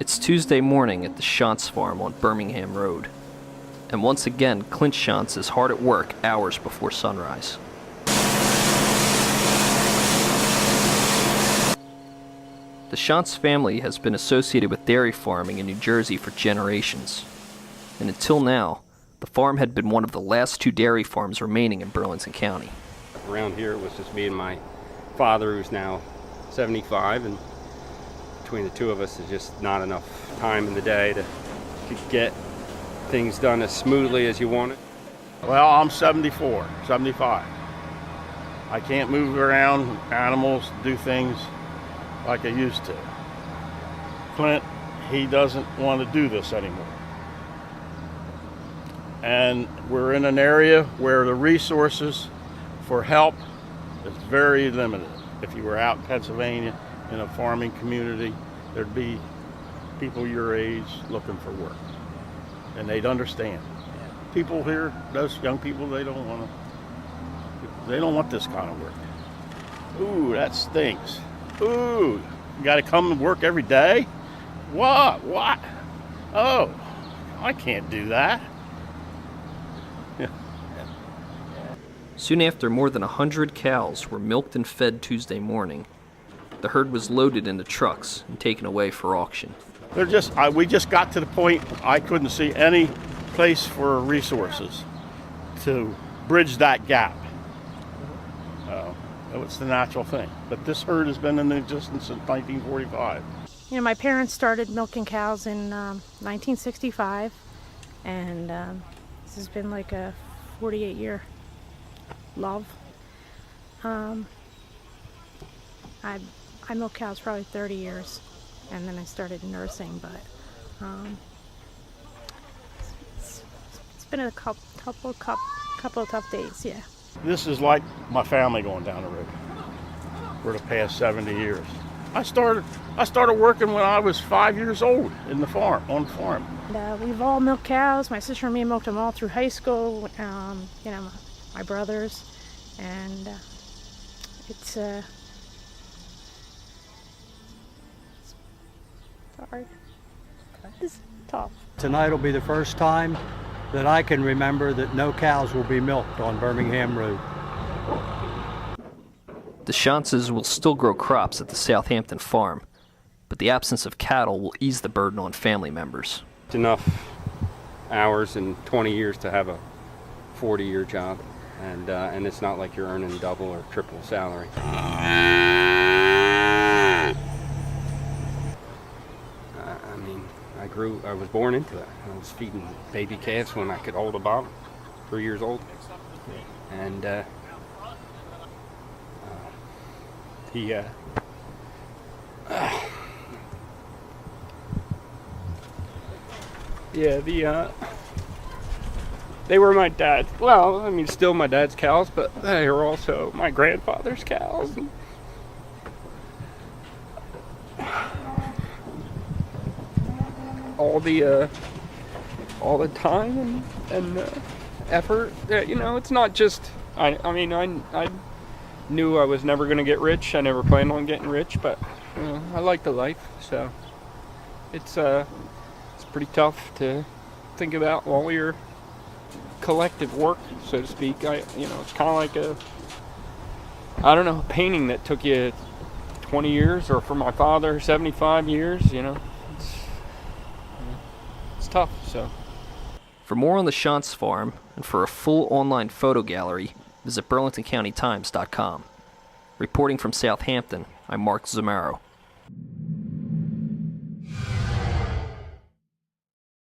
It's Tuesday morning at the Shontz Farm on Birmingham Road. And once again, Clint Shontz is hard at work hours before sunrise. The Shontz family has been associated with dairy farming in New Jersey for generations. And until now, the farm had been one of the last two dairy farms remaining in Burlington County. Around here it was just me and my father, who's now 75, and between the two of us, there's just not enough time in the day to get things done as smoothly as you want it. Well, I'm 74, 75. I can't move around animals, do things like I used to. Clint, he doesn't want to do this anymore. And we're in an area where the resources for help is very limited. If you were out in Pennsylvania in a farming community, there'd be people your age looking for work, and they'd understand. People here, those young people, they don't want this kind of work. Ooh, that stinks. Ooh, you got to come and work every day? What? Oh, I can't do that. Soon after more than 100 cows were milked and fed Tuesday morning, the herd was loaded into trucks and taken away for auction. We just got to the point I couldn't see any place for resources to bridge that gap. It's the natural thing. But this herd has been in existence since 1945. You know, my parents started milking cows in 1965, and this has been like a 48-year love. I milked cows probably 30 years, and then I started nursing, but it's been a couple of tough days, yeah. This is like my family going down the road for the past 70 years. I started working when I was 5 years old on the farm. We've all milked cows. My sister and me milked them all through high school. My brothers, and it's hard. It's tough. Tonight will be the first time that I can remember that no cows will be milked on Birmingham Road. The Shontzes will still grow crops at the Southampton farm, but the absence of cattle will ease the burden on family members. It's enough hours in 20 years to have a 40-year job, and it's not like you're earning double or triple salary. I was born into it. I was feeding baby calves when I could hold a bottle, 3 years old. And they were my dad's, still my dad's cows, but they were also my grandfather's cows. All the time and effort. It's not just. I knew I was never going to get rich. I never planned on getting rich, but I like the life. So it's pretty tough to think about while you're collective work, so to speak. It's kind of like a painting that took you 20 years, or for my father, 75 years. It's tough, so. For more on the Shontz Farm and for a full online photo gallery, visit BurlingtonCountyTimes.com. Reporting from Southampton, I'm Mark Zamaro.